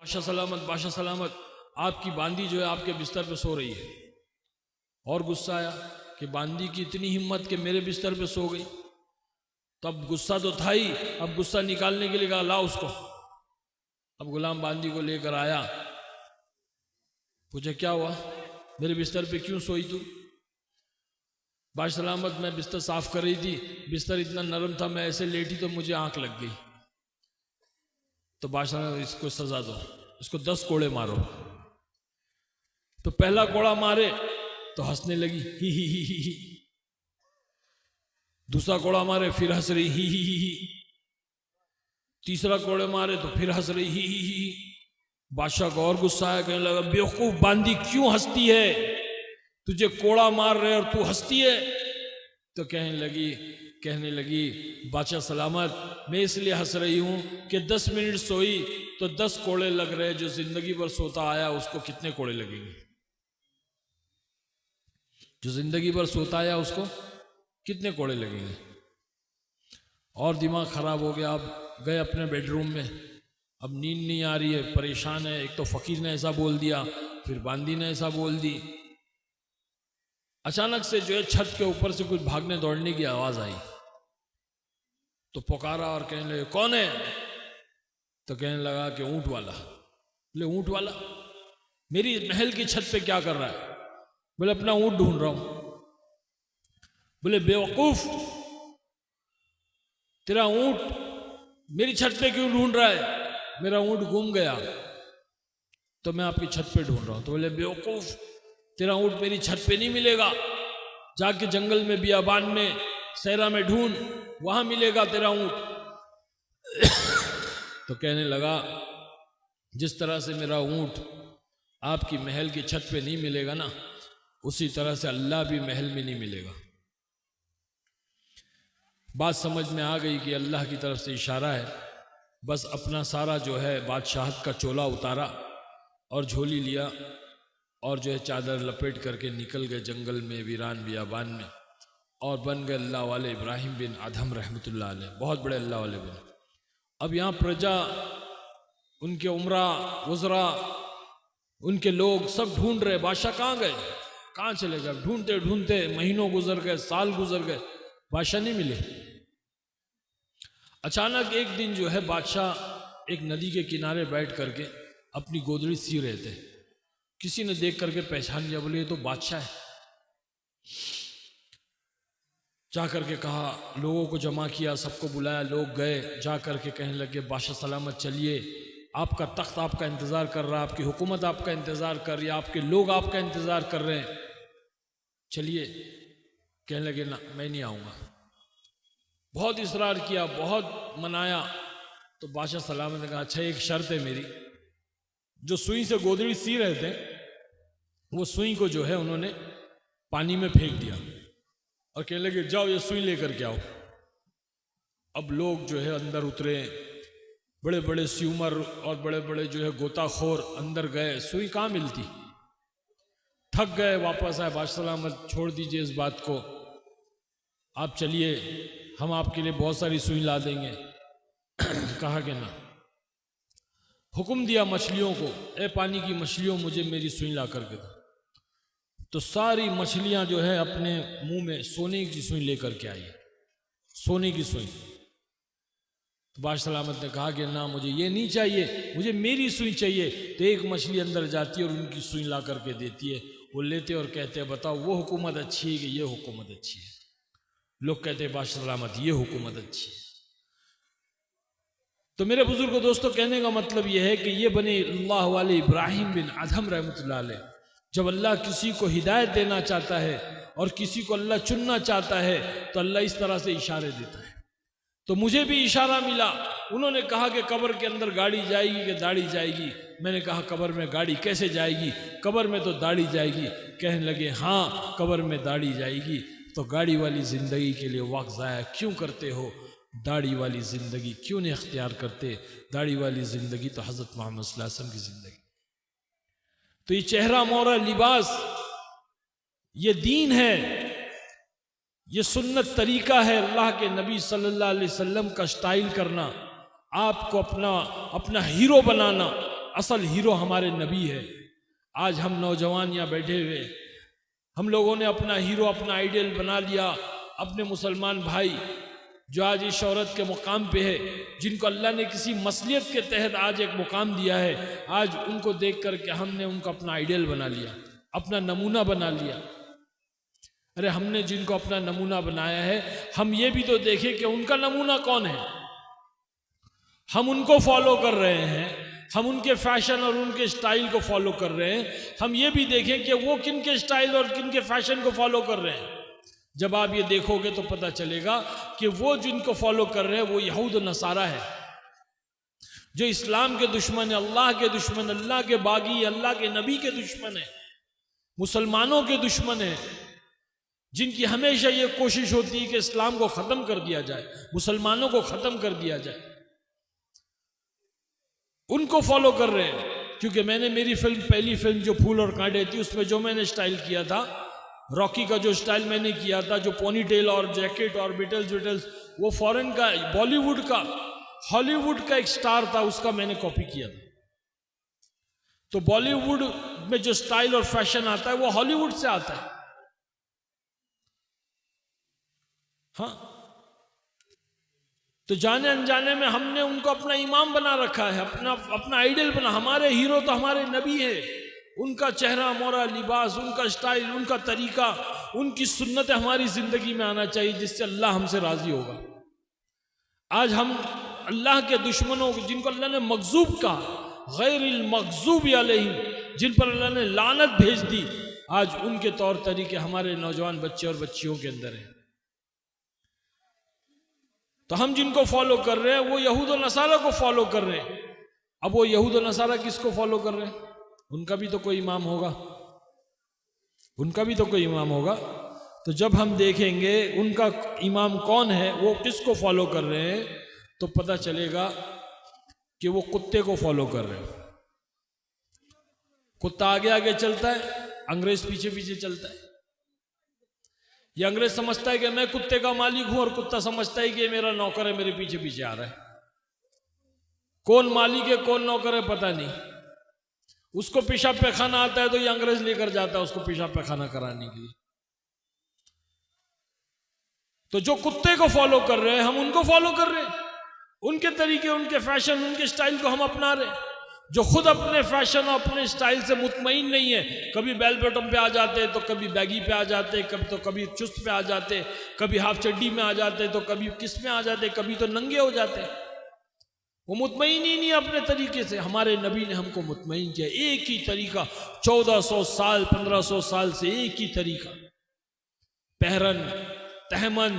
बादशाह सलामत आपकी बांदी जो है आपके बिस्तर पे सो रही है। और गुस्सा आया कि बांदी की इतनी हिम्मत कि मेरे बिस्तर पे सो गई। तब गुस्सा तो था ही, अब गुस्सा निकालने के लिए कहा ला उसको। अब गुलाम बांदी को लेकर आया, पूछा क्या हुआ, मेरे बिस्तर पे क्यों सोई तू? बादशाह सलामत मैं बिस्तर साफ कर रही थी, बिस्तर इतना नरम था, मैं ऐसे लेटी तो मुझे आंख लग गई। तो बादशाह इसको सजा दो, इसको 10 कोड़े मारो। तो पहला कोड़ा मारे तो हंसने लगी, ही। दूसरा कोड़ा मारे फिर हंस रही, ही। तीसरा कोड़े मारे तो फिर हंस रही, ही। बादशाह को और गुस्सा आया, कहने लगा बेवकूफ बांदी क्यों हंसती है, तुझे कोड़ा मार रहे और तू हंसती है। तो कहने लगी बादशाह सलामत मैं इसलिए हंस रही हूं कि 10 मिनट सोई तो 10 कोड़े लग रहे, जो जिंदगी भर सोता आया उसको कितने कोड़े लगेंगे? जो जिंदगी भर सोता आया उसको कितने कोड़े लगेंगे? और दिमाग खराब हो गया। अब गए अपने बेडरूम में, अब नींद नहीं आ रही है, परेशान है। एक तो फकीर ने ऐसा बोल दिया, फिर बांदी ने ऐसा बोल दी। अचानक से जो है छत के ऊपर से कुछ भागने दौड़ने की आवाज आई। तो पुकारा और कहने लगे कौन है? तो कहने लगा कि ऊंट वाला। बोले ऊंट वाला मेरी महल की छत पे क्या कर रहा है? बोले अपना ऊंट ढूंढ रहा हूं। बोले बेवकूफ, तेरा ऊंट मेरी छत पे क्यों ढूंढ रहा है? मेरा ऊंट गुम गया तो मैं आपकी छत पे ढूंढ रहा हूं। तो बोले बेवकूफ, तेरा ऊंट मेरी छत पे नहीं मिलेगा, जाके जंगल में बियाबान में सहरा में ढूंढ, वहां मिलेगा तेरा ऊंट। तो कहने लगा जिस तरह से मेरा ऊंट आपकी महल की छत पे नहीं मिलेगा ना, उसी तरह से अल्लाह भी महल में नहीं मिलेगा। बात समझ में आ गई कि अल्लाह की तरफ से इशारा है। बस अपना सारा जो है बादशाहत का चोला उतारा और झोली लिया और जो है चादर लपेट करके निकल गए जंगल में, वीरान बियाबान में, और बन गए अल्लाह वाले इब्राहिम बिन अदहम रहमतुल्लाह अलैह, बहुत बड़े अल्लाह वाले बने। अब यहाँ प्रजा, उनके उमरा वज़रा, उनके लोग सब ढूंढ रहे बादशाह कहाँ गए, कहाँ चले गए। ढूंढते ढूंढते महीनों गुजर गए, साल गुजर गए, बादशाह नहीं मिले। अचानक एक दिन जो है बादशाह एक नदी के किनारे बैठ करके अपनी गोदड़ी सी रहे थे। किसी ने देख करके पहचान लिया, बोले ये तो बादशाह है। जा करके कहा, लोगों को जमा किया, सबको बुलाया, लोग गए, जा करके कहने लगे बादशाह सलामत चलिए, आपका तख्त आपका इंतज़ार कर रहा है, आपकी हुकूमत आपका इंतज़ार कर रही है, आपके लोग आपका इंतज़ार कर रहे हैं, चलिए। कहने लगे ना मैं नहीं आऊँगा। बहुत इसरार किया, बहुत मनाया। तो बादशाह सलामत ने कहा अच्छा एक शर्त है मेरी। जो सुई से गोदड़ी सी रहे थे वो सुई को जो है उन्होंने पानी में फेंक दिया और कहने लगे जाओ ये सुई लेकर के आओ। अब लोग जो है अंदर उतरे, बड़े बड़े स्यूमर और बड़े बड़े जो है गोताखोर अंदर गए, सुई कहाँ मिलती, थक गए, वापस आए। बादशाह सलामत छोड़ दीजिए इस बात को, आप चलिए, हम आपके लिए बहुत सारी सुई ला देंगे। कहा कि ना। हुक्म दिया मछलियों को, ए पानी की मछलियों मुझे मेरी सुई ला करके दो। तो सारी मछलियां जो है अपने मुंह में सोने की सुई लेकर के आई, सोने की सुई। तो बादशाह सलामत ने कहा कि ना मुझे ये नहीं चाहिए, मुझे मेरी सुई चाहिए। तो एक मछली अंदर जाती है और उनकी सुई ला करके देती है। वो लेते और कहते हैं बताओ वो हुकूमत अच्छी है कि ये हुकूमत अच्छी है? लोग कहते हैं बादशाह सलामत ये हुकूमत अच्छी है। तो मेरे बुजुर्ग दोस्तों कहने का मतलब यह है कि ये बने अल्लाह वाले इब्राहिम बिन अदहम रहमतुल्लाह अलैह, जब अल्लाह किसी को हिदायत देना चाहता है और किसी को अल्लाह चुनना चाहता है तो अल्लाह इस तरह से इशारे देता है। तो मुझे भी इशारा मिला, उन्होंने कहा कि कब्र के अंदर गाड़ी जाएगी कि दाढ़ी जाएगी? मैंने कहा कब्र में गाड़ी कैसे जाएगी, कब्र में तो दाढ़ी जाएगी। कहने लगे हाँ कब्र में दाढ़ी जाएगी। तो गाड़ी वाली ज़िंदगी के लिए वक्त ज़ाया क्यों करते हो, दाढ़ी वाली ज़िंदगी क्यों नहीं अख्तियार करते? दाढ़ी वाली ज़िंदगी तो हज़रत मोहम्मद सल्लल्लाहु अलैहि वसल्लम की ज़िंदगी। तो ये चेहरा मोहरा लिबास ये दीन है, ये सुन्नत तरीका है अल्लाह के नबी सल्लल्लाहु अलैहि वसल्लम का स्टाइल करना, आपको अपना हीरो बनाना, असल हीरो हमारे नबी है। आज हम नौजवान यहाँ बैठे हुए, हम लोगों ने अपना हीरो, अपना आइडियल बना लिया। अपने मुसलमान भाई जो आज इस शोहरत के मुकाम पे है, जिनको अल्लाह ने किसी मसलियत के तहत आज एक मुकाम दिया है, आज उनको देख करके हमने उनको अपना आइडियल बना लिया, अपना नमूना बना लिया। अरे हमने जिनको अपना नमूना बनाया है, हम ये भी तो देखें कि उनका नमूना कौन है। हम उनको फॉलो कर रहे हैं, हम उनके फैशन और उनके स्टाइल को फॉलो कर रहे हैं। हम ये भी देखें कि वो किन के स्टाइल और किन के फैशन को फॉलो कर रहे हैं। जब आप ये देखोगे तो पता चलेगा कि वो जिनको फॉलो कर रहे हैं वो यहूद और नसारा है, जो इस्लाम के दुश्मन है, अल्लाह के दुश्मन, अल्लाह के बागी, अल्लाह के नबी के दुश्मन है, मुसलमानों के दुश्मन है, जिनकी हमेशा ये कोशिश होती है कि इस्लाम को ख़त्म कर दिया जाए, मुसलमानों को ख़त्म कर दिया जाए। उनको फॉलो कर रहे हैं। क्योंकि मैंने मेरी फिल्म, पहली फिल्म जो फूल और कांटे थी, उसमें जो मैंने स्टाइल किया था, रॉकी का जो स्टाइल मैंने किया था, जो पोनी टेल और जैकेट और बिटल्स, वो फॉरेन का, बॉलीवुड का, हॉलीवुड का एक स्टार था, उसका मैंने कॉपी किया था। तो बॉलीवुड में जो स्टाइल और फैशन आता है वो हॉलीवुड से आता है। हाँ, तो जाने अनजाने में हमने उनको अपना इमाम बना रखा है, अपना आइडियल बना। हमारे हीरो तो हमारे नबी है। उनका चेहरा मोहरा, लिबास, उनका स्टाइल, उनका तरीका, उनकी सुन्नत हमारी जिंदगी में आना चाहिए, जिससे अल्लाह हमसे राजी होगा। आज हम अल्लाह के दुश्मनों, जिनको अल्लाह ने मगजूब कहा, गैरिल मगजूब अलैहिम, जिन पर अल्लाह ने लानत भेज दी, आज उनके तौर तरीके हमारे नौजवान बच्चे और बच्चियों के अंदर है। तो हम जिनको फॉलो कर रहे हैं वो यहूद और नसारा को फॉलो कर रहे हैं। अब वो यहूद और नसारा किसको फॉलो कर रहे हैं? उनका भी तो कोई इमाम होगा, उनका भी तो कोई इमाम होगा। तो जब हम देखेंगे उनका इमाम कौन है, वो किसको फॉलो कर रहे हैं, तो पता चलेगा कि वो कुत्ते को फॉलो कर रहे हैं। कुत्ता आगे आगे चलता है, अंग्रेज पीछे पीछे चलता है। ये अंग्रेज समझता है कि मैं कुत्ते का मालिक हूं, और कुत्ता समझता है कि मेरा नौकर है, मेरे पीछे पीछे आ रहा है। कौन मालिक है कौन नौकर है पता नहीं। उसको पेशाब पैखाना आता है तो ये अंग्रेज लेकर जाता है उसको पेशाब पैखाना कराने के लिए। तो जो कुत्ते को फॉलो कर रहे हैं हम उनको फॉलो कर रहे हैं, उनके तरीके, उनके फैशन, उनके स्टाइल को हम अपना रहे हैं। जो खुद अपने फैशन और अपने स्टाइल से मुतमईन नहीं है, कभी बेल बॉटम पे आ जाते तो कभी बैगी पे आ जाते, कभी चुस्त पे आ जाते, कभी हाफ चड्डी में आ जाते, तो कभी किस में आ जाते, कभी तो नंगे हो जाते। वो मुतमईन ही नहीं अपने तरीके से। हमारे नबी ने हमको मुतमईन किया, एक ही तरीका, 1400 साल 1500 साल से एक ही तरीका, पहरन, तहमन,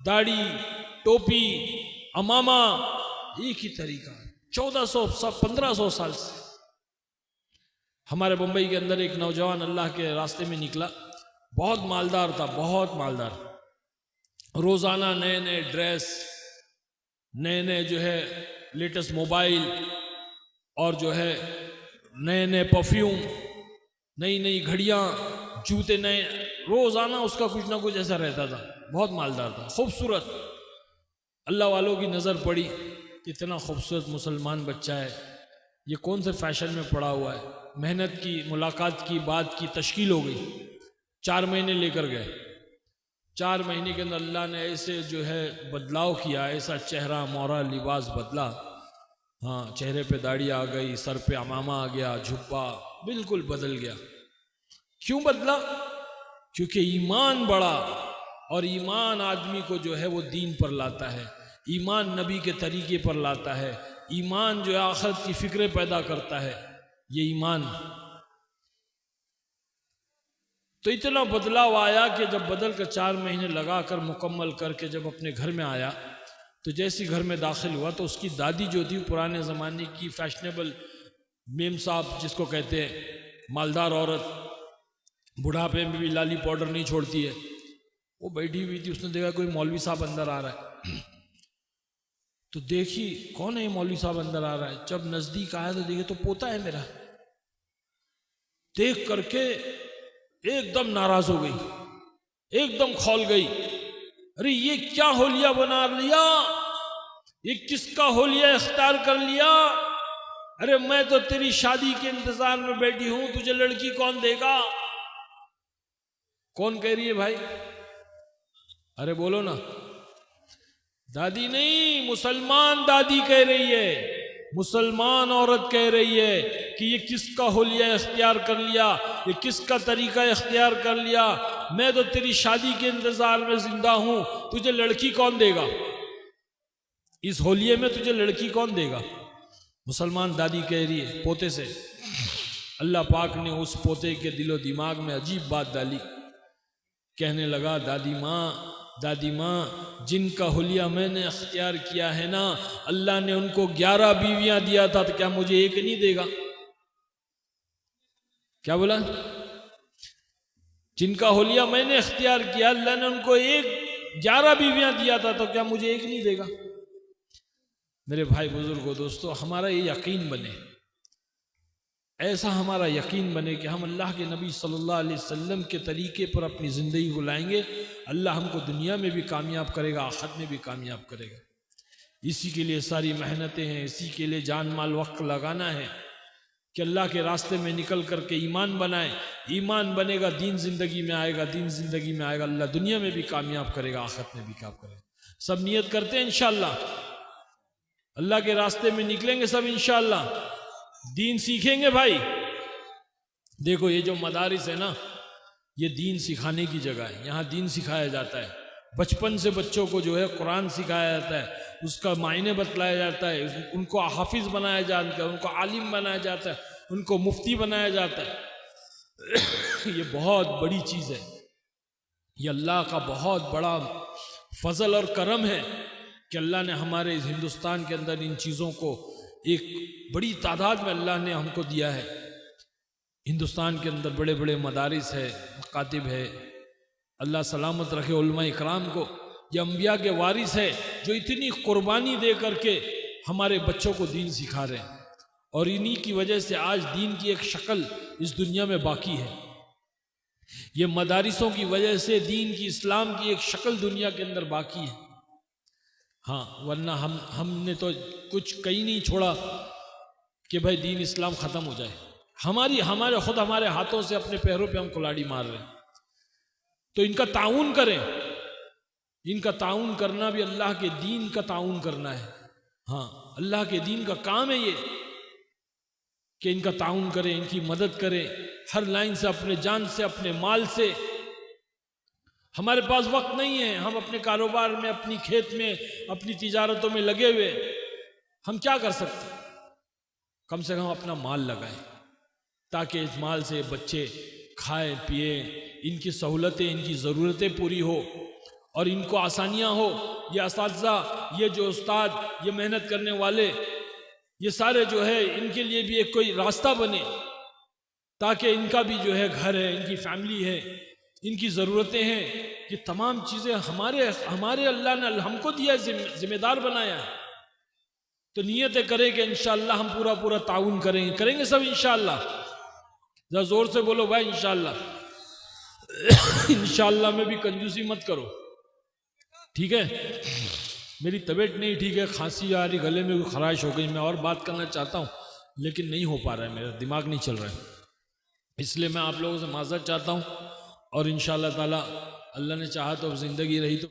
दाढ़ी, टोपी, अमामा, एक ही तरीका, 1500 साल से। हमारे मुंबई के अंदर एक नौजवान अल्लाह के रास्ते में निकला, बहुत मालदार था, बहुत मालदार। रोजाना नए नए ड्रेस, नए नए जो है लेटेस्ट मोबाइल, और जो है नए नए परफ्यूम, नई नई घड़ियां, जूते नए, रोजाना उसका कुछ ना कुछ ऐसा रहता था। बहुत मालदार था, खूबसूरत। अल्लाह वालों की नज़र पड़ी, इतना खूबसूरत मुसलमान बच्चा है, ये कौन से फैशन में पड़ा हुआ है। मेहनत की, मुलाकात की, बात की, तश्कील हो गई। 4 महीने लेकर गए। 4 महीने के अंदर अल्लाह ने ऐसे जो है बदलाव किया, ऐसा चेहरा मोहरा लिबास बदला। हाँ, चेहरे पे दाढ़ी आ गई, सर पे अमामा आ गया, झुब्बा बिल्कुल बदल गया। क्यों बदला? क्योंकि ईमान बढ़ा, और ईमान आदमी को जो है वो दीन पर लाता है, ईमान नबी के तरीके पर लाता है, ईमान जो है आखिरत की फिक्र पैदा करता है। ये ईमान तो इतना बदलाव आया कि जब बदल कर 4 महीने लगा कर मुकम्मल करके जब अपने घर में आया, तो जैसी घर में दाखिल हुआ तो उसकी दादी जो थी, पुराने ज़माने की फैशनेबल मेम साहब जिसको कहते हैं, मालदार औरत, बुढ़ापे में भी लाली पाउडर नहीं छोड़ती है, वो बैठी हुई थी। उसने देखा कोई मौलवी साहब अंदर आ रहा है, तो देखी कौन है ये मौलवी साहब अंदर आ रहा है। जब नज़दीक आया तो देखे तो पोता है मेरा। देख करके एकदम नाराज हो गई, एकदम खौल गई। अरे ये क्या होलिया बना लिया, ये किसका होलिया इख्तियार कर लिया? अरे मैं तो तेरी शादी के इंतजार में बैठी हूं, तुझे लड़की कौन देगा? कौन कह रही है भाई? अरे बोलो ना। दादी नहीं, मुसलमान दादी कह रही है, मुसलमान औरत कह रही है कि ये किसका हुलिया इख्तियार कर लिया, ये किसका तरीका इख्तियार कर लिया। मैं तो तेरी शादी के इंतजार में जिंदा हूं, तुझे लड़की कौन देगा? इस होलिये में तुझे लड़की कौन देगा? मुसलमान दादी कह रही है पोते से। अल्लाह पाक ने उस पोते के दिलो दिमाग में अजीब बात डाली। कहने लगा, दादी माँ, जिनका हुलिया मैंने अख्तियार किया है ना, अल्लाह ने उनको 11 बीवियां दिया था, तो क्या मुझे एक नहीं देगा? क्या बोला? जिनका हुलिया मैंने अख्तियार किया, अल्लाह ने उनको 11 बीवियां दिया था, तो क्या मुझे एक नहीं देगा? मेरे भाई बुजुर्गों, दोस्तों, हमारा ये यकीन बने, ऐसा हमारा यकीन बने कि हम अल्लाह के नबी सल्लल्लाहु अलैहि वसल्लम के तरीके पर अपनी ज़िंदगी को लाएंगे, अल्लाह हमको दुनिया में भी कामयाब करेगा, आखिरत में भी कामयाब करेगा। इसी के लिए सारी मेहनतें हैं, इसी के लिए जान माल वक्त लगाना है कि अल्लाह के रास्ते में निकल करके ईमान बनाए। ईमान बनेगा, दीन ज़िंदगी में आएगा, दीन ज़िंदगी में आएगा, अल्लाह दुनिया में भी कामयाब करेगा, आखिरत में भी कामयाब करेगा। सब नियत करते हैं इंशाअल्लाह, अल्लाह के रास्ते में निकलेंगे सब इंशाअल्लाह, दीन सीखेंगे। भाई देखो, ये जो मदारिस है ना, ये दीन सिखाने की जगह है, यहाँ दीन सिखाया जाता है। बचपन से बच्चों को जो है कुरान सिखाया जाता है, उसका मायने बतलाया जाता है, उनको हाफिज बनाया जाता है, उनको आलिम बनाया जाता है, उनको मुफ्ती बनाया जाता है। ये बहुत बड़ी चीज़ है, ये अल्लाह का बहुत बड़ा फजल और करम है कि अल्लाह ने हमारे इस हिंदुस्तान के अंदर इन चीज़ों को एक बड़ी तादाद में अल्लाह ने हमको दिया है। हिंदुस्तान के अंदर बड़े बड़े मदारिस है, मकातिब है। अल्लाह सलामत रखे उलमा इकराम को। ये अम्बिया के वारिस है जो इतनी कुर्बानी दे करके हमारे बच्चों को दीन सिखा रहे हैं, और इन्हीं की वजह से आज दीन की एक शक्ल इस दुनिया में बाकी है। ये मदारिसों की वजह से दीन की, इस्लाम की एक शक्ल दुनिया के अंदर बाकी है। हाँ, वरना हमने तो कुछ कहीं नहीं छोड़ा कि भाई दीन इस्लाम ख़त्म हो जाए। हमारे हाथों से अपने पैरों पे हम कुल्हाड़ी मार रहे हैं। तो इनका ताउन करें, इनका ताउन करना भी अल्लाह के दीन का ताउन करना है। हाँ, अल्लाह के दीन का काम है ये कि इनका ताउन करें, इनकी मदद करें हर लाइन से, अपने जान से, अपने माल से। हमारे पास वक्त नहीं है, हम अपने कारोबार में, अपनी खेत में, अपनी तिजारतों में लगे हुए, हम क्या कर सकते? कम से कम अपना माल लगाएं ताकि इस माल से बच्चे खाएं पिए, इनकी सहूलतें, इनकी ज़रूरतें पूरी हो और इनको आसानियां हो। ये असातिज़ा, ये जो उस्ताद, ये मेहनत करने वाले, ये सारे जो है, इनके लिए भी एक कोई रास्ता बने ताकि इनका भी जो है घर है, इनकी फैमिली है, इनकी ज़रूरतें हैं। ये तमाम चीज़ें हमारे अल्लाह ने हमको दिया, जिम्मेदार बनाया है। तो नियतें करें कि इंशाअल्लाह हम पूरा ताउन करेंगे सब इंशाअल्लाह। जरा जोर से बोलो भाई इंशाअल्लाह। इंशाअल्लाह में भी कंजूसी मत करो, ठीक है? मेरी तबीयत नहीं ठीक है, खांसी आ रही, गले में खराश हो गई। मैं और बात करना चाहता हूँ लेकिन नहीं हो पा रहा है, मेरा दिमाग नहीं चल रहा है, इसलिए मैं आप लोगों से माज़रत चाहता हूँ। और इंशाअल्लाह ताला अल्लाह ने चाहा तो ज़िंदगी रही तो